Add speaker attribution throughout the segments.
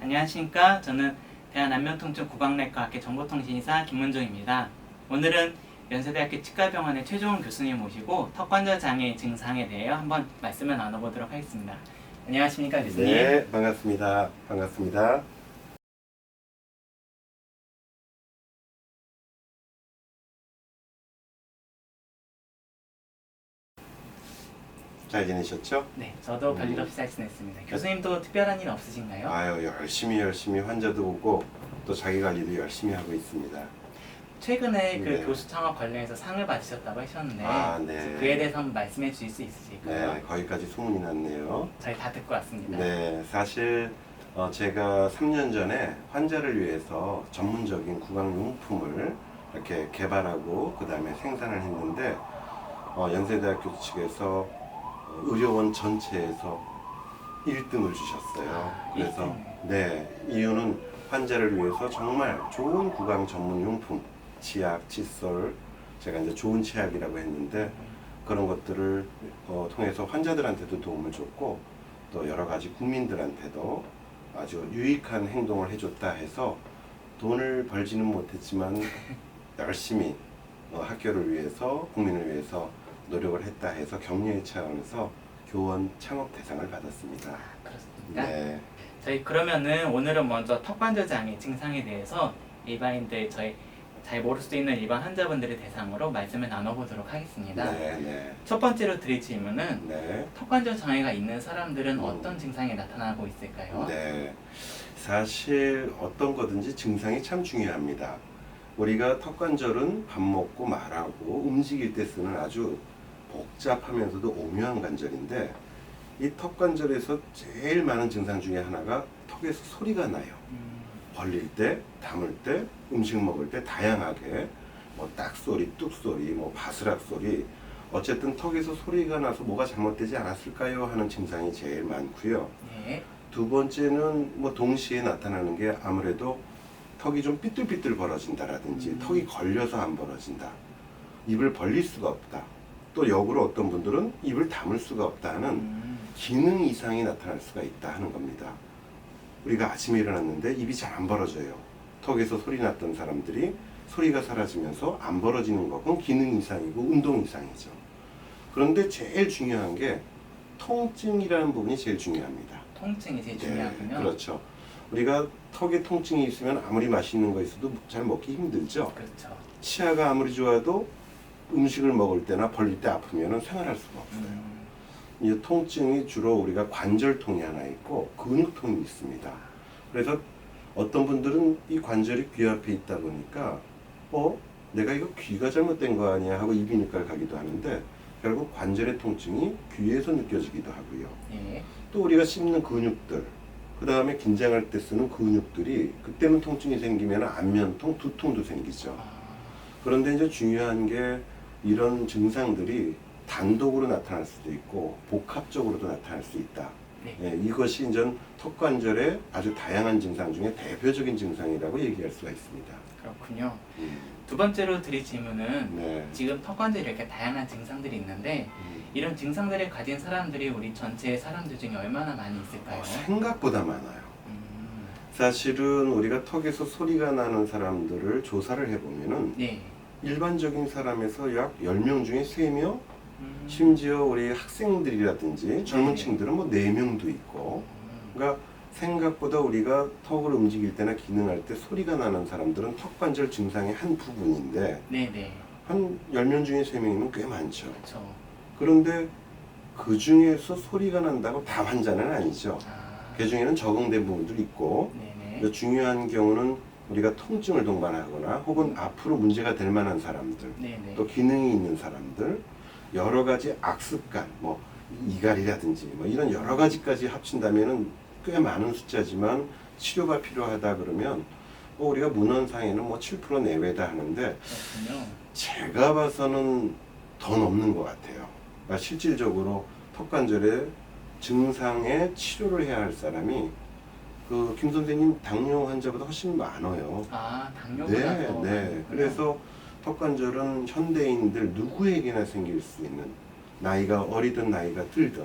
Speaker 1: 안녕하십니까. 저는 대한안면통증 구강내과학회 정보통신의사 김문종입니다. 오늘은 연세대학교 치과병원의 최종훈 교수님 모시고 턱관절 장애 증상에 대해 한번 말씀을 나눠보도록 하겠습니다. 안녕하십니까, 교수님.
Speaker 2: 네, 반갑습니다. 반갑습니다. 잘 지내셨죠?
Speaker 1: 네, 저도 별일 없이 잘 지냈습니다. 교수님도 특별한 일 없으신가요?
Speaker 2: 아유, 열심히 환자도 보고 또 자기 관리도 열심히 하고 있습니다.
Speaker 1: 최근에 그
Speaker 2: 네.
Speaker 1: 교수 창업 관련해서 상을 받으셨다고 하셨는데
Speaker 2: 아, 네.
Speaker 1: 그에 대해서 한번 말씀해 주실 수 있으실까요?
Speaker 2: 네, 거기까지 소문이 났네요.
Speaker 1: 저희 다 듣고 왔습니다.
Speaker 2: 네, 사실 제가 3년 전에 환자를 위해서 전문적인 구강용품을 이렇게 개발하고 그 다음에 생산을 했는데 연세대학교 측에서 의료원 전체에서 1등을 주셨어요. 그래서
Speaker 1: 1등.
Speaker 2: 네, 이유는 환자를 위해서 정말 좋은 구강 전문 용품, 치약, 칫솔, 제가 이제 좋은 치약이라고 했는데 그런 것들을 통해서 환자들한테도 도움을 줬고 또 여러 가지 국민들한테도 아주 유익한 행동을 해줬다 해서 돈을 벌지는 못했지만 열심히 학교를 위해서 국민을 위해서 노력을 했다 해서 격려의 차원에서 교원 창업 대상을 받았습니다.
Speaker 1: 그렇습니까?
Speaker 2: 네.
Speaker 1: 저희 그러면은 오늘은 먼저 턱관절 장애 증상에 대해서 일반인들 저희 잘 모를 수도 있는 일반 환자분들을 대상으로 말씀을 나눠보도록 하겠습니다.
Speaker 2: 네.
Speaker 1: 첫 번째로 드릴 질문은
Speaker 2: 네.
Speaker 1: 턱관절 장애가 있는 사람들은 어떤 증상이 나타나고 있을까요?
Speaker 2: 네. 사실 어떤 거든지 증상이 참 중요합니다. 우리가 턱관절은 밥 먹고 말하고 움직일 때 쓰는 아주 복잡하면서도 오묘한 관절인데 이 턱관절에서 제일 많은 증상 중에 하나가 턱에서 소리가 나요. 벌릴 때, 담을 때, 음식 먹을 때 다양하게 뭐 딱소리, 뚝소리, 뭐 바스락 소리 어쨌든 턱에서 소리가 나서 뭐가 잘못되지 않았을까요? 하는 증상이 제일 많고요.
Speaker 1: 네.
Speaker 2: 두 번째는 뭐 동시에 나타나는 게 아무래도 턱이 좀 삐뚤삐뚤 벌어진다라든지 턱이 걸려서 안 벌어진다. 입을 벌릴 수가 없다. 또 역으로 어떤 분들은 입을 다물 수가 없다 하는 기능 이상이 나타날 수가 있다 하는 겁니다. 우리가 아침에 일어났는데 입이 잘 안 벌어져요. 턱에서 소리 났던 사람들이 소리가 사라지면서 안 벌어지는 거, 그건 기능 이상이고 운동 이상이죠. 그런데 제일 중요한 게 통증이라는 부분이 제일 중요합니다.
Speaker 1: 통증이 제일 중요하군요.
Speaker 2: 그렇죠. 우리가 턱에 통증이 있으면 아무리 맛있는 거 있어도 잘 먹기 힘들죠.
Speaker 1: 그렇죠.
Speaker 2: 치아가 아무리 좋아도 음식을 먹을 때나 벌릴 때 아프면 생활할 수가 없어요. 이 통증이 주로 우리가 관절통이 하나 있고 근육통이 있습니다. 그래서 어떤 분들은 이 관절이 귀 앞에 있다 보니까 내가 이거 귀가 잘못된 거 아니야 하고 이비인후과를 가기도 하는데 결국 관절의 통증이 귀에서 느껴지기도 하고요.
Speaker 1: 예.
Speaker 2: 또 우리가 씹는 근육들, 그 다음에 긴장할 때 쓰는 근육들이 그때는 통증이 생기면 안면통, 두통도 생기죠. 그런데 이제 중요한 게 이런 증상들이 단독으로 나타날 수도 있고 복합적으로도 나타날 수 있다.
Speaker 1: 네.
Speaker 2: 예, 이것이 이제 턱관절의 아주 다양한 증상 중에 대표적인 증상이라고 얘기할 수가 있습니다.
Speaker 1: 그렇군요. 두 번째로 드릴 질문은
Speaker 2: 네.
Speaker 1: 지금 턱관절에 이렇게 다양한 증상들이 있는데 이런 증상들을 가진 사람들이 우리 전체 사람들 중에 얼마나 많이 있을까요?
Speaker 2: 생각보다 많아요.
Speaker 1: 음,
Speaker 2: 사실은 우리가 턱에서 소리가 나는 사람들을 조사를 해보면은
Speaker 1: 네.
Speaker 2: 일반적인 사람에서 약 10명 중에 3명, 심지어 우리 학생들이라든지 젊은
Speaker 1: 네.
Speaker 2: 층들은 뭐 4명도 있고, 그러니까 생각보다 우리가 턱을 움직일 때나 기능할 때 소리가 나는 사람들은 턱관절 증상의 한 부분인데
Speaker 1: 네네.
Speaker 2: 한 10명 중에 3명이면 꽤 많죠.
Speaker 1: 그렇죠.
Speaker 2: 그런데 그 중에서 소리가 난다고 다 환자는 아니죠. 그 중에는 적응된 부분도 있고,
Speaker 1: 네네.
Speaker 2: 중요한 경우는 우리가 통증을 동반하거나 혹은 앞으로 문제가 될 만한 사람들,
Speaker 1: 네네.
Speaker 2: 또 기능이 있는 사람들, 여러 가지 악습관, 뭐 이갈이라든지 뭐 이런 여러 가지까지 합친다면은 꽤 많은 숫자지만 치료가 필요하다 그러면 우리가 문헌상에는 뭐 7% 내외다 하는데
Speaker 1: 그렇군요.
Speaker 2: 제가 봐서는 더 넘는 것 같아요. 그러니까 실질적으로 턱관절의 증상에 치료를 해야 할 사람이 김 선생님 당뇨 환자보다 훨씬 많아요.
Speaker 1: 아, 당뇨보다
Speaker 2: 네.
Speaker 1: 많군요.
Speaker 2: 그래서 턱관절은 현대인들 누구에게나 생길 수 있는 나이가 어리든 나이가 들든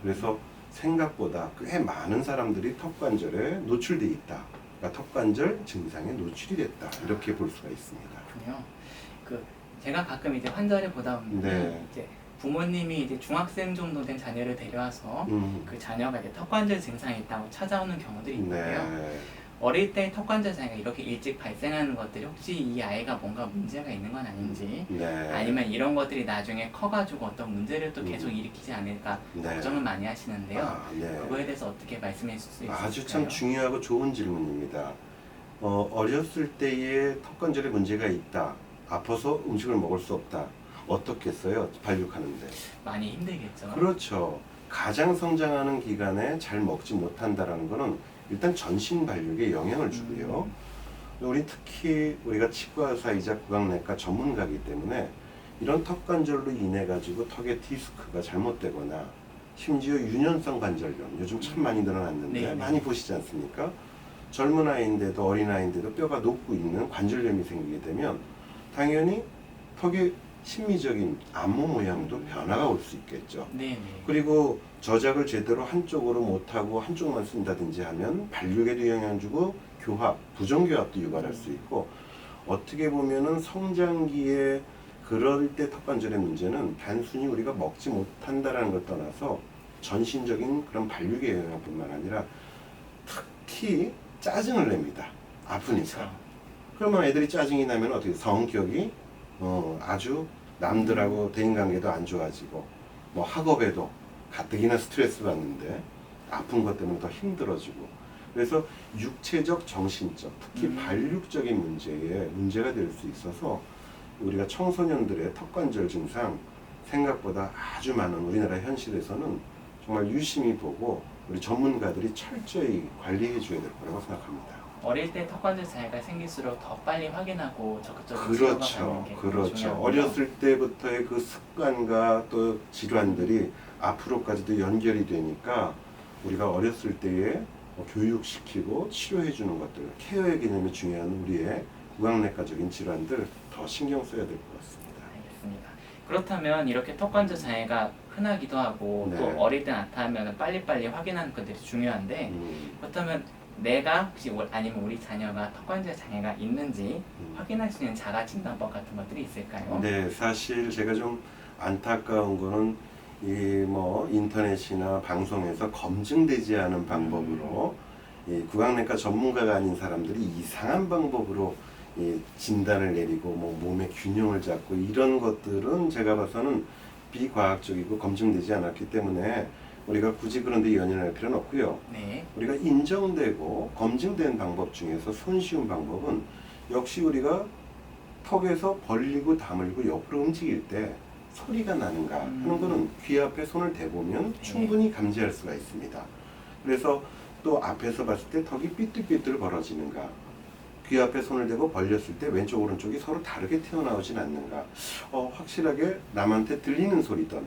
Speaker 2: 그래서 생각보다 꽤 많은 사람들이 턱관절에 노출돼 있다. 그러니까 턱관절 증상에 노출이 됐다. 이렇게 볼 수가 있습니다.
Speaker 1: 그렇군요. 제가 가끔 이제 환자를 보다 보면
Speaker 2: 네.
Speaker 1: 이제 부모님이 이제 중학생 정도 된 자녀를 데려와서
Speaker 2: 음.
Speaker 1: 그 자녀가 이제 턱관절 증상이 있다고 찾아오는 경우들이 있는데요.
Speaker 2: 네.
Speaker 1: 어릴 때 턱관절 장애가 이렇게 일찍 발생하는 것들이 혹시 이 아이가 뭔가 문제가 있는 건 아닌지,
Speaker 2: 네.
Speaker 1: 아니면 이런 것들이 나중에 커가지고 어떤 문제를 또 계속 일으키지 않을까
Speaker 2: 네.
Speaker 1: 걱정을 많이 하시는데요.
Speaker 2: 아, 네.
Speaker 1: 그거에 대해서 어떻게 말씀해 주실 수 있을까요?
Speaker 2: 아주 참 중요하고 좋은 질문입니다. 어렸을 때에 턱관절에 문제가 있다. 아파서 음식을 먹을 수 없다. 어떻겠어요? 발육하는데.
Speaker 1: 많이 힘들겠죠.
Speaker 2: 그렇죠. 가장 성장하는 기간에 잘 먹지 못한다라는 것은 일단 전신 발육에 영향을 주고요. 우리 특히 우리가 치과 의사이자 구강내과 전문가이기 때문에 이런 턱관절로 인해 가지고 턱의 디스크가 잘못되거나 심지어 유년성 관절염 요즘 참 많이 늘어났는데
Speaker 1: 네.
Speaker 2: 많이 보시지 않습니까? 젊은 아이인데도 어린 아이인데도 뼈가 녹고 있는 관절염이 생기게 되면 당연히 턱의 심미적인 안무 모양도 변화가 올 수 있겠죠.
Speaker 1: 네네.
Speaker 2: 그리고 저작을 제대로 한쪽으로 못하고 한쪽만 쓴다든지 하면 발육에도 영향 주고 교합, 부정교합도 유발할 수 있고 어떻게 보면은 성장기에 그럴 때 턱관절의 문제는 단순히 우리가 먹지 못한다라는 걸 떠나서 전신적인 그런 발육의 영향뿐만 아니라 특히 짜증을 냅니다. 아프니까.
Speaker 1: 그렇죠.
Speaker 2: 그러면 애들이 짜증이 나면 어떻게 성격이 아주 남들하고 대인관계도 안 좋아지고 뭐 학업에도 가뜩이나 스트레스 받는데 아픈 것 때문에 더 힘들어지고 그래서 육체적, 정신적, 특히 발육적인 문제가 될 수 있어서 우리가 청소년들의 턱관절 증상 생각보다 아주 많은 우리나라 현실에서는 정말 유심히 보고 우리 전문가들이 철저히 관리해 줘야 될 거라고 생각합니다.
Speaker 1: 어릴 때 턱관절 장애가 생길수록 더 빨리 확인하고 적극적인 치료가
Speaker 2: 그렇죠.
Speaker 1: 가는 게
Speaker 2: 그렇죠.
Speaker 1: 중요하고요.
Speaker 2: 어렸을 때부터의 그 습관과 또 질환들이 앞으로까지도 연결이 되니까 우리가 어렸을 때에 교육시키고 치료해 주는 것들, 케어의 개념이 중요한 우리의 구강내과적인 질환들 더 신경 써야 될 것 같습니다.
Speaker 1: 알겠습니다. 그렇다면 이렇게 턱관절 장애가 흔하기도 하고
Speaker 2: 네.
Speaker 1: 또 어릴 때 나타나면 빨리빨리 확인하는 것들이 중요한데 그렇다면 내가 혹시 아니면 우리 자녀가 턱관절 장애가 있는지 확인할 수 있는 자가 진단법 같은 것들이 있을까요?
Speaker 2: 네, 사실 제가 좀 안타까운 거는 이 뭐 인터넷이나 방송에서 검증되지 않은 방법으로 이 구강내과 전문가가 아닌 사람들이 이상한 방법으로 이 진단을 내리고 뭐 몸의 균형을 잡고 이런 것들은 제가 봐서는 비과학적이고 검증되지 않았기 때문에 우리가 굳이 그런 데 연연할 필요는 없고요.
Speaker 1: 네.
Speaker 2: 우리가 인정되고 검증된 방법 중에서 손쉬운 방법은 역시 우리가 턱에서 벌리고 다물고 옆으로 움직일 때 소리가 나는가 하는 거는 귀 앞에 손을 대보면
Speaker 1: 네.
Speaker 2: 충분히 감지할 수가 있습니다. 그래서 또 앞에서 봤을 때 턱이 삐뚤삐뚤 벌어지는가, 귀 앞에 손을 대고 벌렸을 때 왼쪽 오른쪽이 서로 다르게 튀어나오진 않는가, 확실하게 남한테 들리는 소리든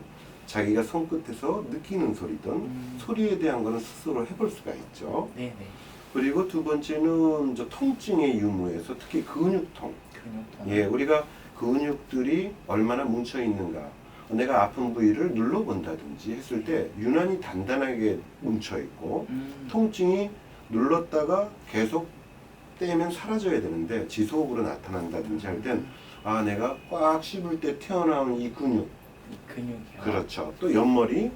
Speaker 2: 자기가 손끝에서 느끼는 소리든 소리에 대한 거는 스스로 해볼 수가 있죠.
Speaker 1: 네네.
Speaker 2: 그리고 두 번째는 저 통증의 유무에서 특히 근육통.
Speaker 1: 근육통.
Speaker 2: 예, 우리가 근육들이 얼마나 뭉쳐 있는가, 내가 아픈 부위를 눌러본다든지 했을 때 유난히 단단하게 뭉쳐 있고 통증이 눌렀다가 계속 떼면 사라져야 되는데 지속으로 나타난다든지 할 땐 내가 꽉 씹을 때 튀어나온 이 근육,
Speaker 1: 근육이요.
Speaker 2: 그렇죠. 또 옆머리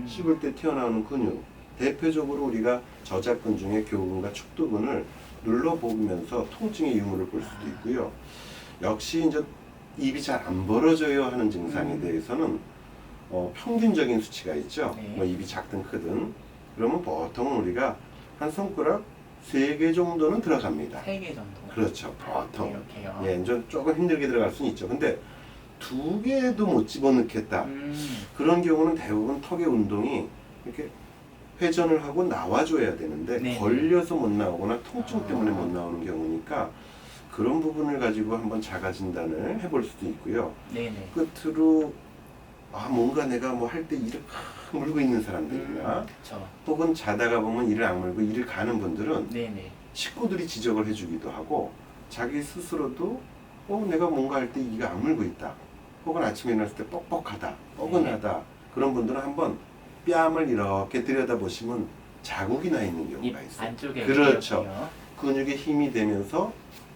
Speaker 2: 씹을 때 튀어나오는 근육, 대표적으로 우리가 저작근 중에 교근과 축두근을 눌러보면서 통증의 유무를 볼 수도 있고요. 역시 이제 입이 잘 안 벌어져요 하는 증상에 대해서는 평균적인 수치가 있죠.
Speaker 1: 네.
Speaker 2: 뭐 입이 작든 크든. 그러면 보통 우리가 한 손가락 3개 정도는 들어갑니다.
Speaker 1: 3개 정도.
Speaker 2: 그렇죠. 보통.
Speaker 1: 이렇게요.
Speaker 2: 예, 좀 조금 힘들게 들어갈 수는 있죠. 근데 2개도 못 집어넣겠다. 그런 경우는 대부분 턱의 운동이 이렇게 회전을 하고 나와줘야 되는데
Speaker 1: 네.
Speaker 2: 걸려서 못 나오거나 통증 때문에 못 나오는 경우니까 그런 부분을 가지고 한번 자가 진단을 해볼 수도 있고요.
Speaker 1: 네네.
Speaker 2: 끝으로 뭔가 내가 뭐 할 때 이를 확 물고 있는 사람들이나
Speaker 1: 그렇죠.
Speaker 2: 혹은 자다가 보면 이를 악물고 이를 가는 분들은
Speaker 1: 네네.
Speaker 2: 식구들이 지적을 해주기도 하고 자기 스스로도 내가 뭔가 할 때 이가 악물고 있다. 혹은 아침에 일어났을 때 뻑뻑하다, 뻐근하다. 그런 분들은 한번 뺨을 이렇게 들여다보시면 자국이 나 있는
Speaker 1: 입
Speaker 2: 경우가 있어요.
Speaker 1: 안쪽에
Speaker 2: 그렇죠.
Speaker 1: 있고요.
Speaker 2: 근육에 힘이 되면서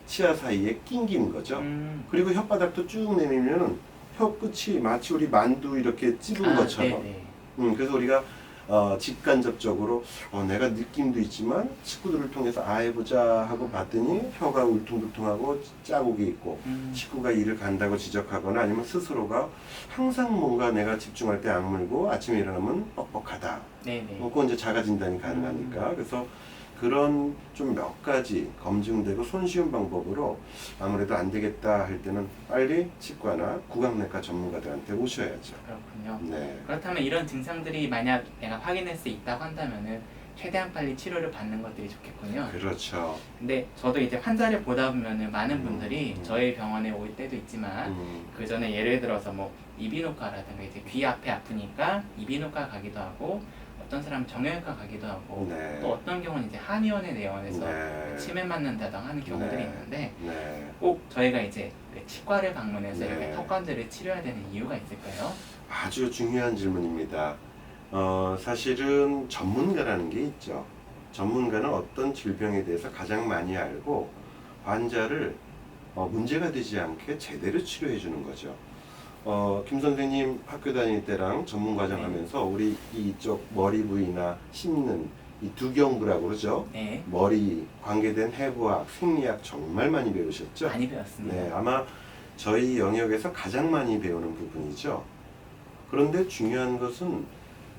Speaker 2: 치아 사이에 낑긴 거죠. 그리고 혓바닥도 쭉 내밀면은 혀 끝이 마치 우리 만두 이렇게 찝은 것처럼.
Speaker 1: 네네.
Speaker 2: 그래서 우리가 직간접적으로 내가 느낌도 있지만 친구들을 통해서 해보자 하고 봤더니 혀가 울퉁불퉁하고 자국이 있고 친구가 이를 간다고 지적하거나 아니면 스스로가 항상 뭔가 내가 집중할 때 악물고 아침에 일어나면 뻑뻑하다.
Speaker 1: 네네.
Speaker 2: 그건 이제 자가 진단이 가능하니까. 그래서 그런 좀 몇 가지 검증되고 손쉬운 방법으로 아무래도 안 되겠다 할 때는 빨리 치과나 구강내과 전문가들한테 오셔야죠.
Speaker 1: 그렇군요.
Speaker 2: 네.
Speaker 1: 그렇다면 이런 증상들이 만약 내가 확인할 수 있다고 한다면은 최대한 빨리 치료를 받는 것들이 좋겠군요.
Speaker 2: 그렇죠.
Speaker 1: 근데 저도 이제 환자를 보다 보면은 많은 분들이
Speaker 2: 음.
Speaker 1: 저희 병원에 올 때도 있지만 그 전에 예를 들어서 뭐 이비인후과라든가 이제 귀 앞에 아프니까 이비인후과 가기도 하고 어떤 사람은 정형외과 가기도 하고
Speaker 2: 네.
Speaker 1: 또 어떤 경우는 이제 한의원에 내원해서
Speaker 2: 네.
Speaker 1: 치매 맞는다던가 하는 경우들이
Speaker 2: 네.
Speaker 1: 있는데
Speaker 2: 네.
Speaker 1: 꼭 저희가 이제 그 치과를 방문해서
Speaker 2: 네.
Speaker 1: 이렇게 턱관절을 치료해야 되는 이유가 있을까요?
Speaker 2: 아주 중요한 질문입니다. 사실은 전문가라는 게 있죠. 전문가는 어떤 질병에 대해서 가장 많이 알고 환자를 문제가 되지 않게 제대로 치료해 주는 거죠. 김 선생님 학교 다닐 때랑 전문 과정
Speaker 1: 네.
Speaker 2: 하면서 우리 이쪽 머리 부위나 씹는 이 두경부라고 그러죠.
Speaker 1: 네,
Speaker 2: 머리 관계된 해부학, 생리학 정말 많이 배우셨죠?
Speaker 1: 많이 배웠습니다.
Speaker 2: 네, 아마 저희 영역에서 가장 많이 배우는 부분이죠. 그런데 중요한 것은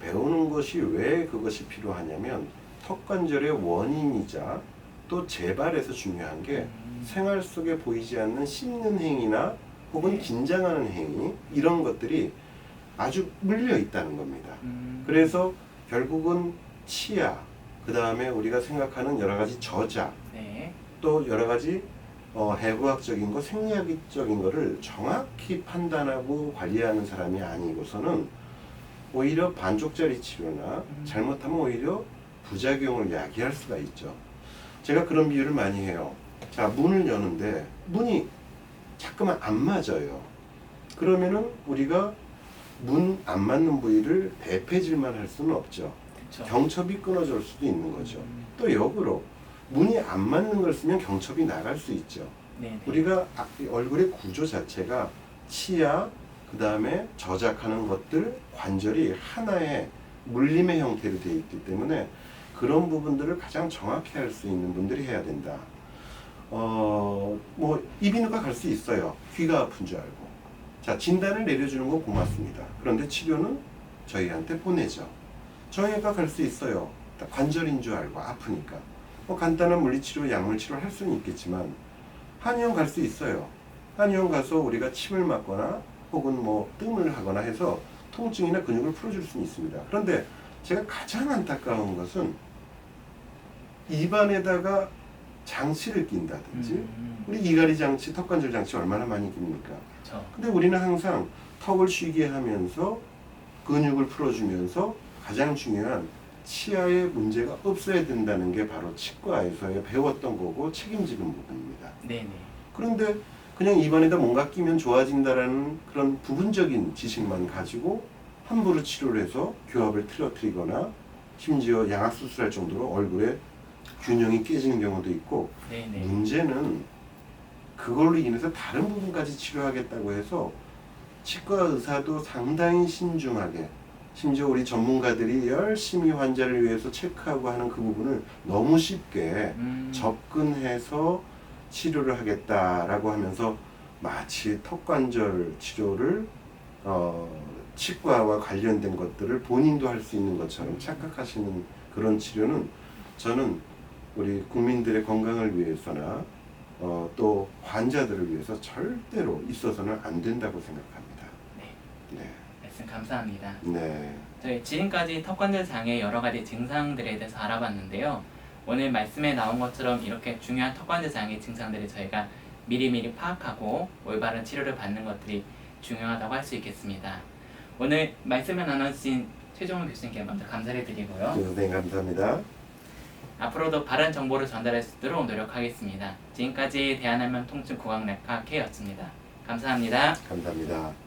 Speaker 2: 배우는 것이 왜 그것이 필요하냐면 턱관절의 원인이자 또 재발에서 중요한 게 생활 속에 보이지 않는 씹는 행위나 혹은
Speaker 1: 네.
Speaker 2: 긴장하는 행위 이런 것들이 아주 물려 있다는 겁니다. 그래서 결국은 치아, 그 다음에 우리가 생각하는 여러 가지 저자,
Speaker 1: 네,
Speaker 2: 또 여러 가지 해부학적인 거, 생리학적인 거를 정확히 판단하고 관리하는 사람이 아니고서는 오히려 반쪽짜리 치료나 잘못하면 오히려 부작용을 야기할 수가 있죠. 제가 그런 비유를 많이 해요. 자, 문을 여는데 문이 자꾸만 안 맞아요. 그러면은 우리가 문 안 맞는 부위를 대패질만 할 수는 없죠.
Speaker 1: 그렇죠.
Speaker 2: 경첩이 끊어질 수도 있는 거죠. 또 역으로 문이 안 맞는 걸 쓰면 경첩이 나갈 수 있죠.
Speaker 1: 네,
Speaker 2: 우리가 얼굴의 구조 자체가 치아, 그 다음에 저작하는 것들, 관절이 하나의 물림의 형태로 되어 있기 때문에 그런 부분들을 가장 정확히 할 수 있는 분들이 해야 된다. 뭐 이비인후과 갈 수 있어요. 귀가 아픈 줄 알고. 자, 진단을 내려주는 건 고맙습니다. 그런데 치료는 저희한테 보내죠. 정형외과 갈 수 있어요. 관절인 줄 알고 아프니까. 간단한 물리치료, 약물치료를 할 수는 있겠지만 한의원 갈 수 있어요. 한의원 가서 우리가 침을 맞거나 혹은 뭐 뜸을 하거나 해서 통증이나 근육을 풀어줄 수는 있습니다. 그런데 제가 가장 안타까운 것은 입안에다가 장치를 낀다든지 우리 이갈이 장치, 턱관절 장치 얼마나 많이 깁니까?
Speaker 1: 그렇죠.
Speaker 2: 근데 우리는 항상 턱을 쉬게 하면서 근육을 풀어주면서 가장 중요한 치아에 문제가 없어야 된다는 게 바로 치과에서 배웠던 거고 책임지는 부분입니다.
Speaker 1: 네네.
Speaker 2: 그런데 그냥 입안에다 뭔가 끼면 좋아진다라는 그런 부분적인 지식만 가지고 함부로 치료를 해서 교합을 틀어뜨리거나 심지어 양악 수술할 정도로 얼굴에 균형이 깨지는 경우도 있고
Speaker 1: 네네.
Speaker 2: 문제는 그걸로 인해서 다른 부분까지 치료하겠다고 해서 치과 의사도 상당히 신중하게 심지어 우리 전문가들이 열심히 환자를 위해서 체크하고 하는 그 부분을 너무 쉽게 접근해서 치료를 하겠다라고 하면서 마치 턱관절 치료를 치과와 관련된 것들을 본인도 할 수 있는 것처럼 착각하시는 그런 치료는 저는 우리 국민들의 건강을 위해서나 또 환자들을 위해서 절대로 있어서는 안 된다고 생각합니다.
Speaker 1: 네.
Speaker 2: 네.
Speaker 1: 말씀 감사합니다.
Speaker 2: 네.
Speaker 1: 저희 지금까지 턱관절 장애 여러 가지 증상들에 대해서 알아봤는데요. 오늘 말씀에 나온 것처럼 이렇게 중요한 턱관절 장애 증상들을 저희가 미리미리 파악하고 올바른 치료를 받는 것들이 중요하다고 할 수 있겠습니다. 오늘 말씀을 나눠주신 최종훈 교수님께 먼저 감사를 드리고요.
Speaker 2: 네, 감사합니다.
Speaker 1: 앞으로도 바른 정보를 전달할 수 있도록 노력하겠습니다. 지금까지 대한암면 통증 구강내과 K였습니다. 감사합니다.
Speaker 2: 감사합니다.